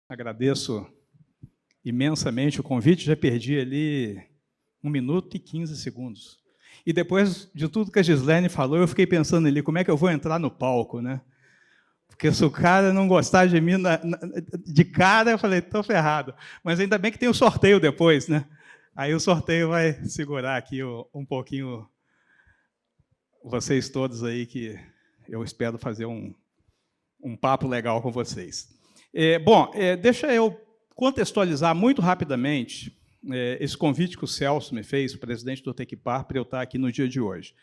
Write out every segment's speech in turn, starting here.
Agradeço imensamente o convite, já perdi ali 1 minuto e 15 segundos. E depois de tudo que a Gislene falou, eu fiquei pensando ali, como é que eu vou entrar no palco, né? Porque se o cara não gostar de mim de cara, eu falei, estou ferrado. Mas ainda bem que tem o sorteio depois, né? Aí o sorteio vai segurar aqui um pouquinho vocês todos aí, que eu espero fazer um papo legal com vocês. Deixa eu contextualizar muito rapidamente esse convite que o Celso me fez, o presidente do Tequipar, para eu estar aqui no dia de hoje.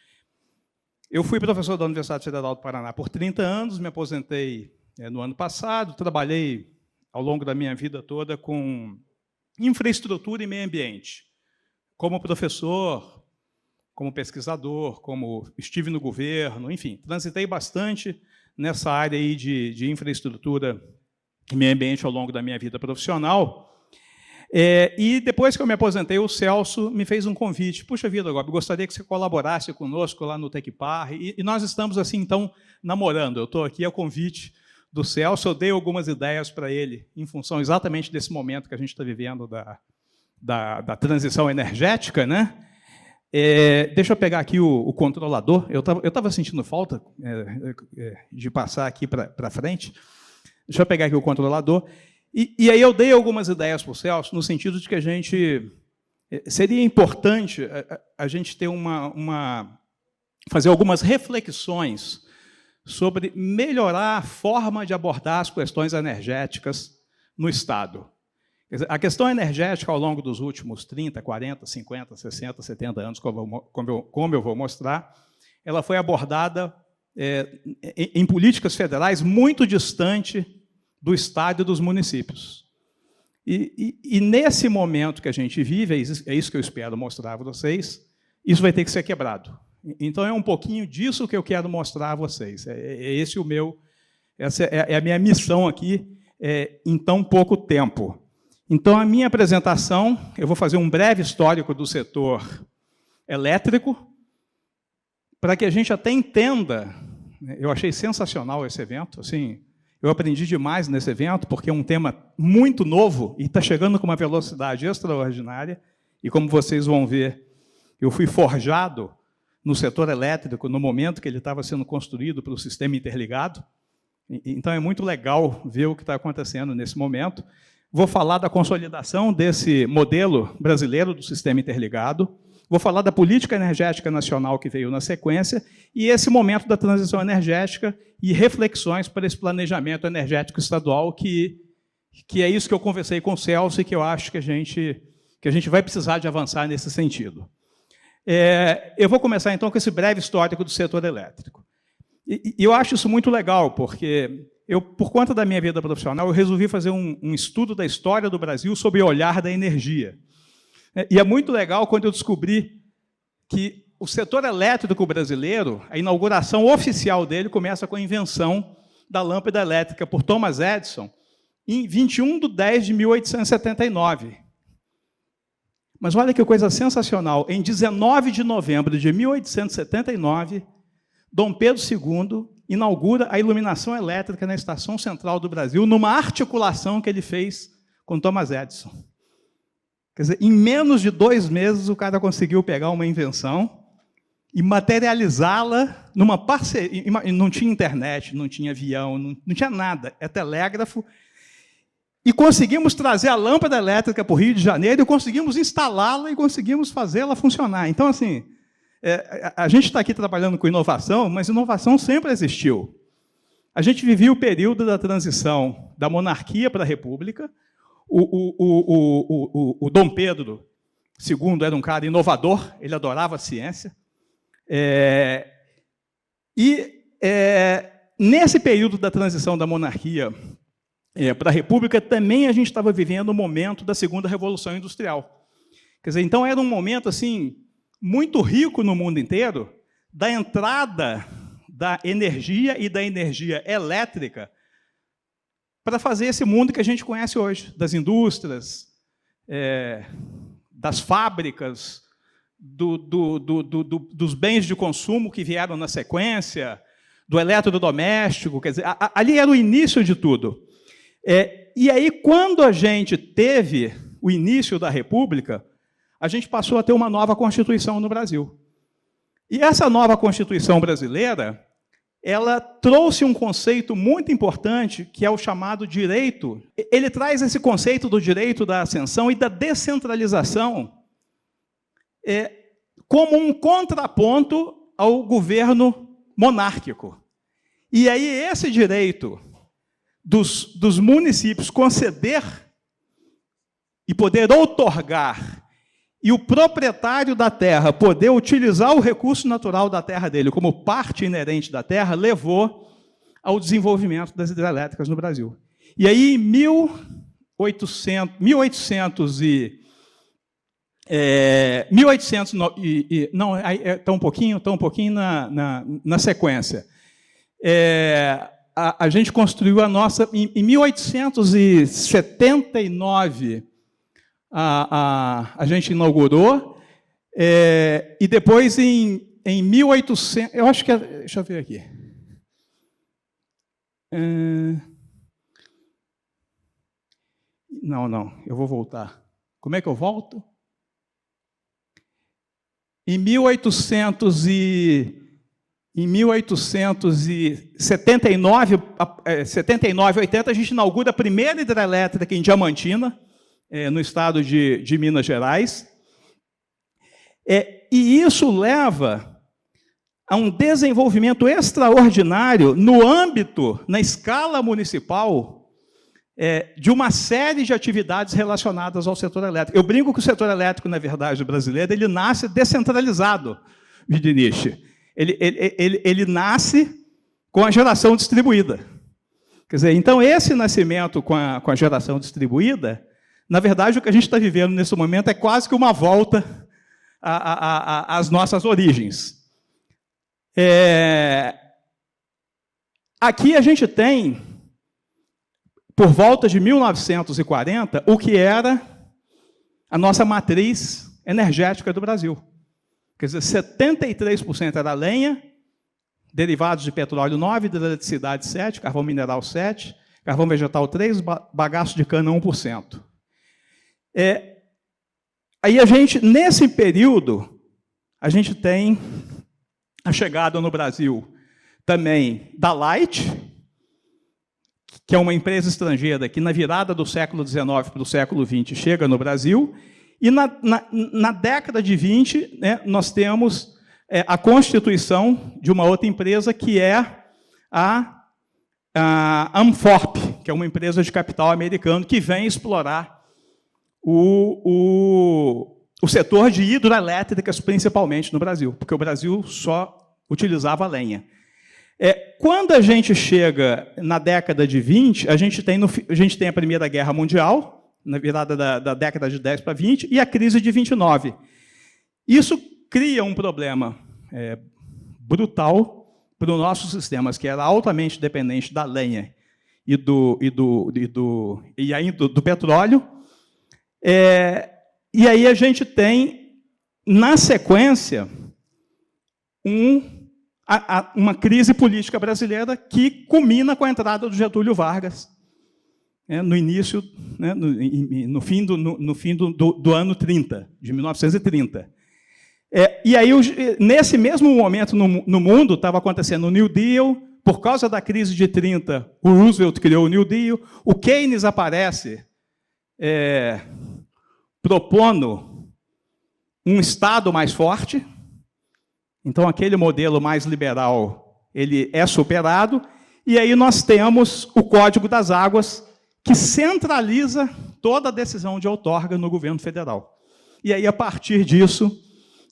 Eu fui professor da Universidade Federal do Paraná por 30 anos, me aposentei no ano passado, trabalhei ao longo da minha vida toda com infraestrutura e meio ambiente, como professor, como pesquisador, como estive no governo, enfim, transitei bastante nessa área aí de infraestrutura e meio ambiente ao longo da minha vida profissional. E depois que eu me aposentei, o Celso me fez um convite. Puxa vida, Gobi, gostaria que você colaborasse conosco lá no Tequipar. E nós estamos, assim, então, namorando. Eu estou aqui a convite do Celso, eu dei algumas ideias para ele, em função exatamente desse momento que a gente está vivendo da transição energética, né? Deixa eu pegar aqui o controlador. Eu estava sentindo falta de passar aqui para frente. Deixa eu pegar aqui o controlador. E aí eu dei algumas ideias para o Celso, no sentido de que seria importante a gente ter fazer algumas reflexões sobre melhorar a forma de abordar as questões energéticas no Estado. Quer dizer, a questão energética, ao longo dos últimos 30, 40, 50, 60, 70 anos, como eu vou mostrar, ela foi abordada em políticas federais muito distante do Estado e dos municípios. E nesse momento que a gente vive, é isso que eu espero mostrar para vocês, isso vai ter que ser quebrado. Então, é um pouquinho disso que eu quero mostrar a vocês. Essa é a minha missão aqui, em tão pouco tempo. Então, a minha apresentação, eu vou fazer um breve histórico do setor elétrico, para que a gente até entenda. Eu achei sensacional esse evento, assim, eu aprendi demais nesse evento, porque é um tema muito novo e está chegando com uma velocidade extraordinária. E, como vocês vão ver, eu fui forjado no setor elétrico no momento que ele estava sendo construído para o sistema interligado. Então, é muito legal ver o que está acontecendo nesse momento. Vou falar da consolidação desse modelo brasileiro do sistema interligado. Vou falar da política energética nacional que veio na sequência e esse momento da transição energética e reflexões para esse planejamento energético estadual, que é isso que eu conversei com o Celso e que eu acho que a gente vai precisar de avançar nesse sentido. Eu vou começar, então, com esse breve histórico do setor elétrico. E eu acho isso muito legal, porque por conta da minha vida profissional, eu resolvi fazer um estudo da história do Brasil sob o olhar da energia. E é muito legal quando eu descobri que o setor elétrico brasileiro, a inauguração oficial dele começa com a invenção da lâmpada elétrica por Thomas Edison em 21 de 10 de 1879. Mas olha que coisa sensacional, em 19 de novembro de 1879, Dom Pedro II inaugura a iluminação elétrica na Estação Central do Brasil, numa articulação que ele fez com Thomas Edison. Quer dizer, em menos de 2 meses, o cara conseguiu pegar uma invenção e materializá-la numa parceria. Não tinha internet, não tinha avião, não tinha nada, é telégrafo. E conseguimos trazer a lâmpada elétrica para o Rio de Janeiro, e conseguimos instalá-la e conseguimos fazê-la funcionar. Então, assim, a gente está aqui trabalhando com inovação, mas inovação sempre existiu. A gente vivia o período da transição da monarquia para a república. O Dom Pedro II era um cara inovador, ele adorava a ciência. Nesse período da transição da monarquia para a república, também a gente estava vivendo o momento da segunda revolução industrial. Quer dizer, então era um momento assim muito rico no mundo inteiro, da entrada da energia e da energia elétrica para fazer esse mundo que a gente conhece hoje, das indústrias, das fábricas, dos bens de consumo que vieram na sequência, do eletrodoméstico. Quer dizer, ali era o início de tudo. E aí, quando a gente teve o início da República, a gente passou a ter uma nova Constituição no Brasil. E essa nova Constituição brasileira, ela trouxe um conceito muito importante, que é o chamado direito. Ele traz esse conceito do direito da ascensão e da descentralização como um contraponto ao governo monárquico. E aí esse direito dos municípios conceder e poder outorgar, e o proprietário da terra poder utilizar o recurso natural da terra dele como parte inerente da terra, levou ao desenvolvimento das hidrelétricas no Brasil. E aí, em 1800 não, está um pouquinho na sequência. A gente construiu a nossa... Em 1879, a gente inaugurou, e depois, em 1800... Eu acho que... Deixa eu ver aqui. Não, eu vou voltar. Como é que eu volto? Em 1879, 80, a gente inaugura a primeira hidrelétrica em Diamantina, no estado de Minas Gerais. E isso leva a um desenvolvimento extraordinário no âmbito, na escala municipal, de uma série de atividades relacionadas ao setor elétrico. Eu brinco que o setor elétrico, na verdade, brasileiro, ele nasce descentralizado, Vidinich. Ele nasce com a geração distribuída. Quer dizer, então, esse nascimento com a geração distribuída, na verdade, o que a gente está vivendo nesse momento é quase que uma volta às nossas origens. Aqui a gente tem, por volta de 1940, o que era a nossa matriz energética do Brasil. Quer dizer, 73% era lenha, derivados de petróleo 9, de eletricidade 7, carvão mineral 7, carvão vegetal 3, bagaço de cana 1%. Aí a gente, nesse período, a gente tem a chegada no Brasil também da Light, que é uma empresa estrangeira que, na virada do século XIX para o século XX, chega no Brasil, e na década de 20, nós temos a constituição de uma outra empresa, que é a Amphorp, que é uma empresa de capital americano que vem explorar o setor de hidroelétricas, principalmente no Brasil, porque o Brasil só utilizava lenha. Quando a gente chega na década de 20, a gente tem a Primeira Guerra Mundial, na virada da década de 10 para 20, e a crise de 29. Isso cria um problema brutal para os nossos sistemas, que era altamente dependente da lenha e do petróleo. E aí a gente tem, na sequência, uma crise política brasileira que culmina com a entrada do Getúlio Vargas, no início, no fim do ano 30, de 1930. E aí, nesse mesmo momento, no mundo, estava acontecendo o New Deal. Por causa da crise de 30, o Roosevelt criou o New Deal. O Keynes aparece propondo um Estado mais forte. Então, aquele modelo mais liberal, ele é superado. E aí nós temos o Código das Águas, que centraliza toda a decisão de outorga no governo federal. E aí, a partir disso,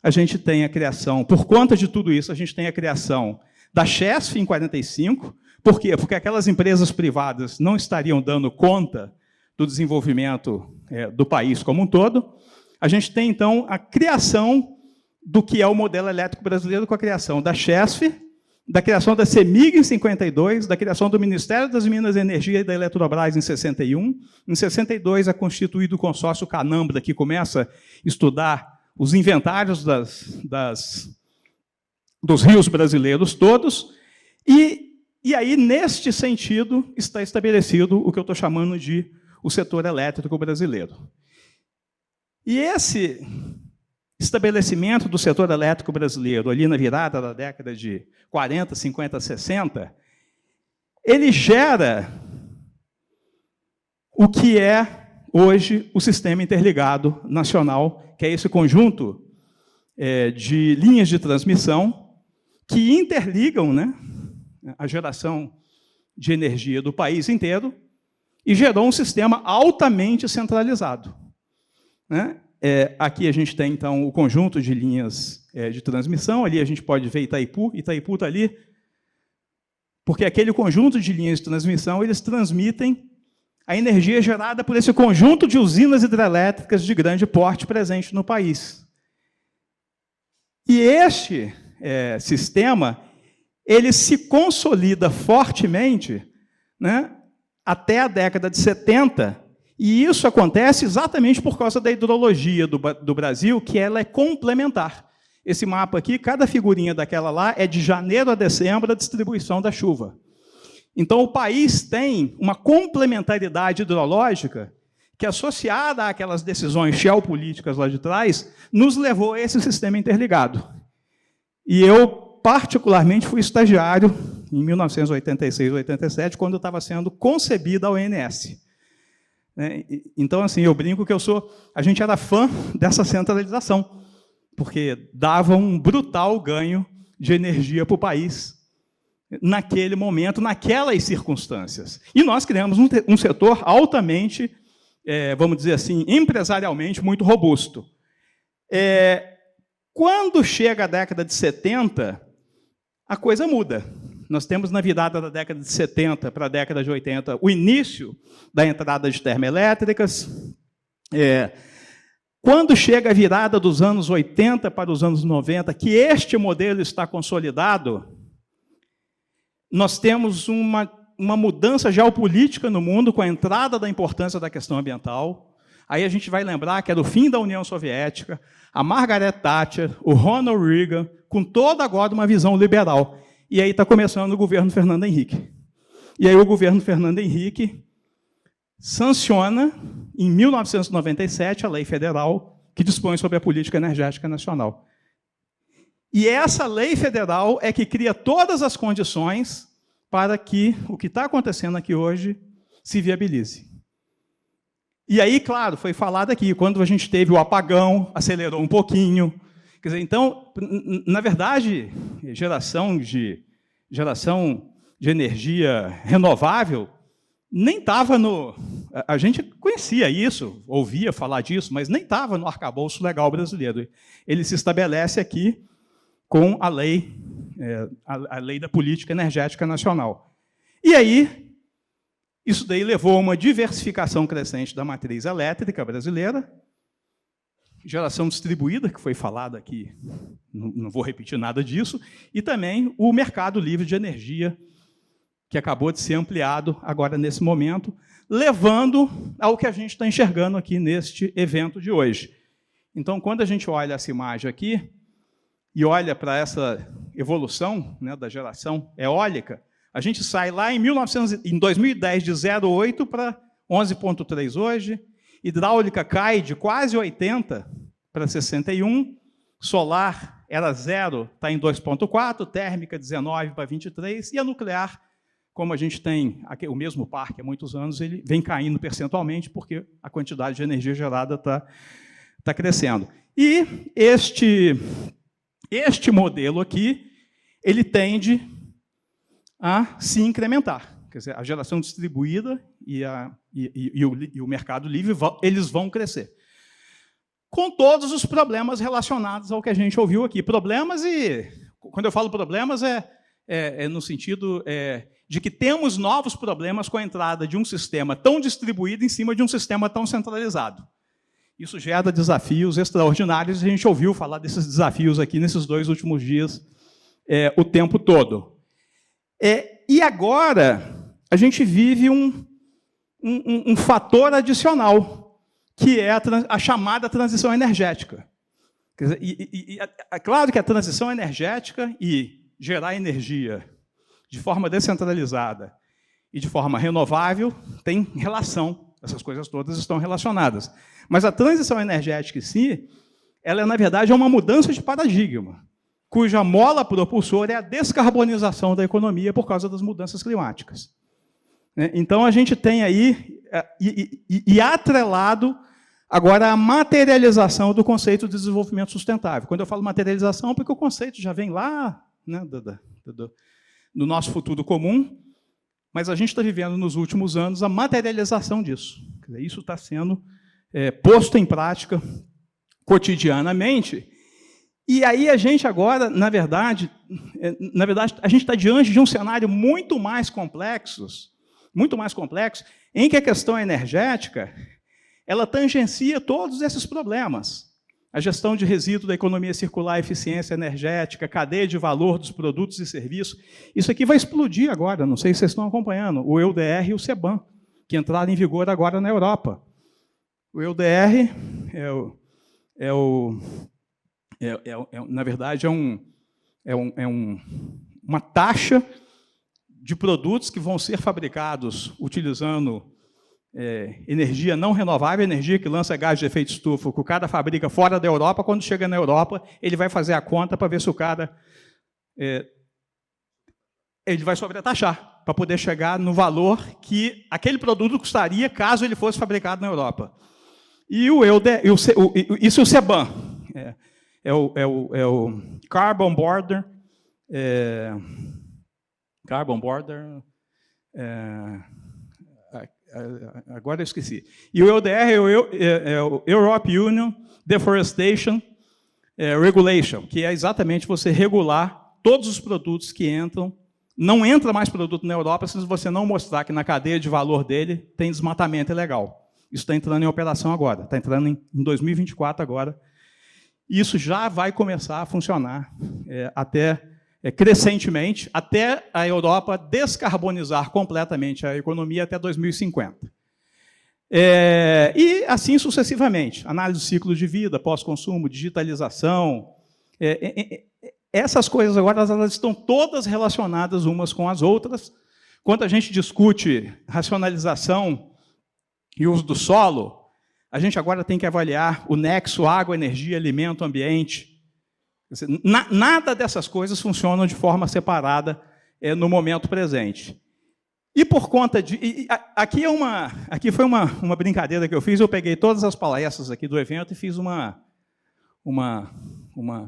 a gente tem a criação, por conta de tudo isso, a gente tem a criação da Chesf em 45. Por quê? Porque aquelas empresas privadas não estariam dando conta do desenvolvimento do país como um todo. A gente tem, então, a criação do que é o modelo elétrico brasileiro, com a criação da Chesf, da criação da CEMIG em 52, da criação do Ministério das Minas e Energia e da Eletrobras em 61. Em 62 é constituído o consórcio Canambra, que começa a estudar os inventários dos rios brasileiros todos. E aí, neste sentido, está estabelecido o que eu estou chamando de o setor elétrico brasileiro. E esse estabelecimento do setor elétrico brasileiro, ali na virada da década de 40, 50, 60, ele gera o que é hoje o Sistema Interligado Nacional, que é esse conjunto de linhas de transmissão que interligam, né, a geração de energia do país inteiro e gerou um sistema altamente centralizado, né? Aqui a gente tem, então, o conjunto de linhas de transmissão. Ali a gente pode ver Itaipu. Itaipu está ali, porque aquele conjunto de linhas de transmissão, eles transmitem a energia gerada por esse conjunto de usinas hidrelétricas de grande porte presente no país. E este sistema, ele se consolida fortemente, né, até a década de 70, e isso acontece exatamente por causa da hidrologia do Brasil, que ela é complementar. Esse mapa aqui, cada figurinha daquela lá é de janeiro a dezembro a distribuição da chuva. Então, o país tem uma complementaridade hidrológica que, associada àquelas decisões geopolíticas lá de trás, nos levou a esse sistema interligado. E eu, particularmente, fui estagiário em 1986, 87, quando estava sendo concebida a ONS. Então, assim, eu brinco que a gente era fã dessa centralização, porque dava um brutal ganho de energia para o país, naquele momento, naquelas circunstâncias. E nós criamos um setor altamente, vamos dizer assim, empresarialmente muito robusto. Quando chega a década de 70, a coisa muda. Nós temos, na virada da década de 70 para a década de 80, o início da entrada de termoelétricas. Quando chega a virada dos anos 80 para os anos 90, que este modelo está consolidado, nós temos uma mudança geopolítica no mundo com a entrada da importância da questão ambiental. Aí a gente vai lembrar que era o fim da União Soviética, a Margaret Thatcher, o Ronald Reagan, com toda agora uma visão liberal. E aí está começando o governo Fernando Henrique. E aí o governo Fernando Henrique sanciona, em 1997, a lei federal que dispõe sobre a política energética nacional. E essa lei federal é que cria todas as condições para que o que está acontecendo aqui hoje se viabilize. E aí, claro, foi falado aqui, quando a gente teve o apagão, acelerou um pouquinho. Quer dizer, então, na verdade, geração de energia renovável nem estava no... A gente conhecia isso, ouvia falar disso, mas nem estava no arcabouço legal brasileiro. Ele se estabelece aqui com a lei da Política Energética Nacional. E aí, isso daí levou a uma diversificação crescente da matriz elétrica brasileira, geração distribuída, que foi falado aqui, não vou repetir nada disso, e também o mercado livre de energia, que acabou de ser ampliado agora nesse momento, levando ao que a gente está enxergando aqui neste evento de hoje. Então, quando a gente olha essa imagem aqui, e olha para essa evolução, né, da geração eólica, a gente sai lá em 2010 de 0,8 para 11,3 hoje, hidráulica cai de quase 80 para 61, solar era 0, está em 2,4, térmica 19 para 23, e a nuclear, como a gente tem aqui, o mesmo parque há muitos anos, ele vem caindo percentualmente, porque a quantidade de energia gerada está crescendo. E este modelo aqui, ele tende a se incrementar. Quer dizer, a geração distribuída e o mercado livre, eles vão crescer. Com todos os problemas relacionados ao que a gente ouviu aqui. Problemas, e quando eu falo problemas, no sentido de que temos novos problemas com a entrada de um sistema tão distribuído em cima de um sistema tão centralizado. Isso gera desafios extraordinários, e a gente ouviu falar desses desafios aqui nesses 2 últimos dias o tempo todo. E agora, a gente vive um fator adicional, que é a chamada transição energética. Quer dizer, é claro que a transição energética e gerar energia de forma descentralizada e de forma renovável tem relação Essas coisas todas estão relacionadas. Mas a transição energética em si, ela, na verdade, é uma mudança de paradigma, cuja mola propulsora é a descarbonização da economia por causa das mudanças climáticas. Então, a gente tem aí, e atrelado, agora, a materialização do conceito de desenvolvimento sustentável. Quando eu falo materialização, é porque o conceito já vem lá, né, do nosso futuro comum, mas a gente está vivendo, nos últimos anos, a materialização disso. Isso está sendo posto em prática cotidianamente. E aí a gente agora, na verdade, a gente está diante de um cenário muito mais complexo, em que a questão energética ela tangencia todos esses problemas. A gestão de resíduo da economia circular, eficiência energética, cadeia de valor dos produtos e serviços. Isso aqui vai explodir agora, não sei se vocês estão acompanhando, o EUDR e o CBAM, que entraram em vigor agora na Europa. O EUDR na verdade, uma taxa de produtos que vão ser fabricados utilizando energia não renovável, energia que lança gás de efeito estufa, que o cara fabrica fora da Europa. Quando chega na Europa, ele vai fazer a conta para ver se o cara ele vai sobretaxar, para poder chegar no valor que aquele produto custaria caso ele fosse fabricado na Europa. E isso é o CBAM, é o Carbon Border, agora eu esqueci. E o EUDR é o Europe Union Deforestation Regulation, que é exatamente você regular todos os produtos que entram. Não entra mais produto na Europa se você não mostrar que na cadeia de valor dele tem desmatamento ilegal. Isso está entrando em operação agora, está entrando em 2024 agora. E isso já vai começar a funcionar crescentemente, até a Europa descarbonizar completamente a economia até 2050. E assim sucessivamente. Análise do ciclo de vida, pós-consumo, digitalização. Essas coisas agora elas estão todas relacionadas umas com as outras. Quando a gente discute racionalização e uso do solo, a gente agora tem que avaliar o nexo água, energia, alimento, ambiente. Nada dessas coisas funcionam de forma separada no momento presente. E por conta de... Aqui foi uma brincadeira que eu fiz, eu peguei todas as palestras aqui do evento e fiz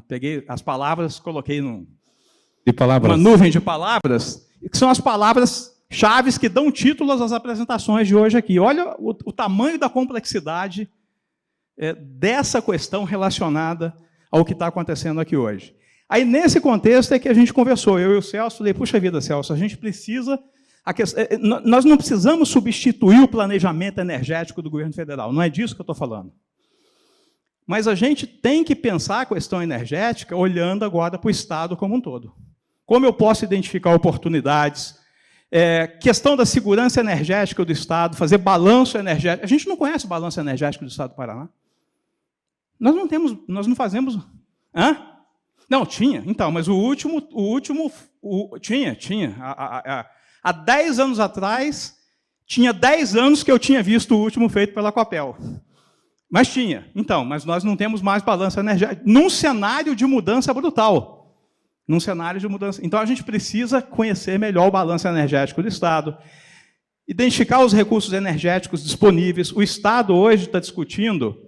peguei as palavras, coloquei uma nuvem de palavras, que são as palavras-chave que dão títulos às apresentações de hoje aqui. Olha o tamanho da complexidade dessa questão relacionada ao que está acontecendo aqui hoje. Aí, nesse contexto, é que a gente conversou, eu e o Celso, falei, puxa vida, Celso, a gente precisa... Nós não precisamos substituir o planejamento energético do governo federal, não é disso que eu estou falando. Mas a gente tem que pensar a questão energética olhando agora para o Estado como um todo. Como eu posso identificar oportunidades, questão da segurança energética do Estado, fazer balanço energético. A gente não conhece o balanço energético do Estado do Paraná. Nós não fazemos... Hã? Não, tinha. Então, mas o último tinha. Há 10 anos atrás, tinha 10 anos que eu tinha visto o último feito pela Copel. Mas tinha. Então, mas nós não temos mais balanço energético. Num cenário de mudança brutal. Então, a gente precisa conhecer melhor o balanço energético do Estado, identificar os recursos energéticos disponíveis. O Estado hoje está discutindo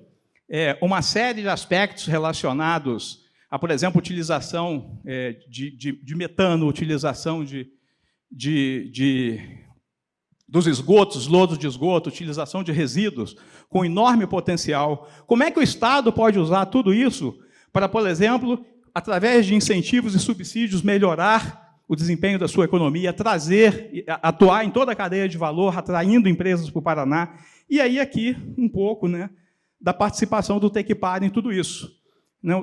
uma série de aspectos relacionados a, por exemplo, utilização de metano, utilização dos esgotos, lodos de esgoto, utilização de resíduos, com enorme potencial. Como é que o Estado pode usar tudo isso para, por exemplo, através de incentivos e subsídios, melhorar o desempenho da sua economia, atuar em toda a cadeia de valor, atraindo empresas para o Paraná? E aí, aqui, um pouco, né, da participação do Tecpar em tudo isso.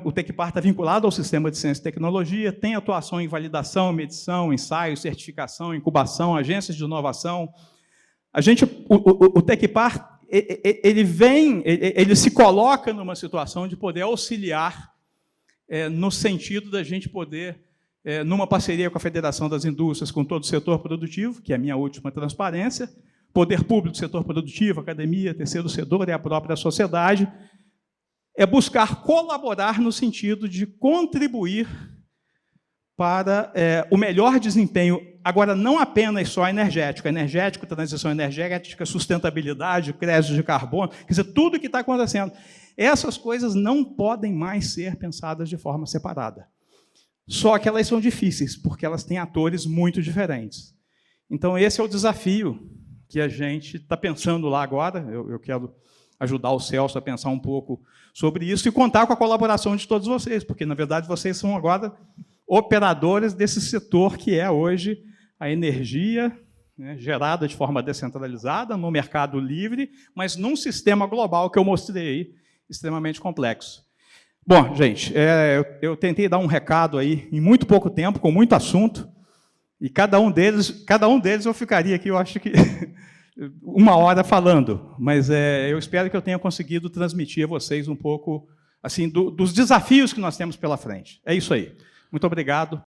O Tecpar está vinculado ao sistema de ciência e tecnologia, tem atuação em validação, medição, ensaio, certificação, incubação, agências de inovação. O Tecpar, ele se coloca numa situação de poder auxiliar no sentido da gente poder, numa parceria com a Federação das Indústrias, com todo o setor produtivo, que é a minha última transparência, poder público, setor produtivo, academia, terceiro setor e a própria sociedade, é buscar colaborar no sentido de contribuir para o melhor desempenho, agora não apenas só energético, transição energética, sustentabilidade, crédito de carbono, quer dizer, tudo que está acontecendo. Essas coisas não podem mais ser pensadas de forma separada. Só que elas são difíceis, porque elas têm atores muito diferentes. Então, esse é o desafio que a gente está pensando lá agora. Eu quero ajudar o Celso a pensar um pouco sobre isso e contar com a colaboração de todos vocês, porque, na verdade, vocês são agora operadores desse setor que é hoje a energia, né, gerada de forma descentralizada, no mercado livre, mas num sistema global que eu mostrei aí, extremamente complexo. Bom, gente, eu tentei dar um recado aí em muito pouco tempo, com muito assunto, e cada um deles eu ficaria aqui, eu acho que 1 hora falando, mas eu espero que eu tenha conseguido transmitir a vocês um pouco assim, dos desafios que nós temos pela frente. É isso aí. Muito obrigado.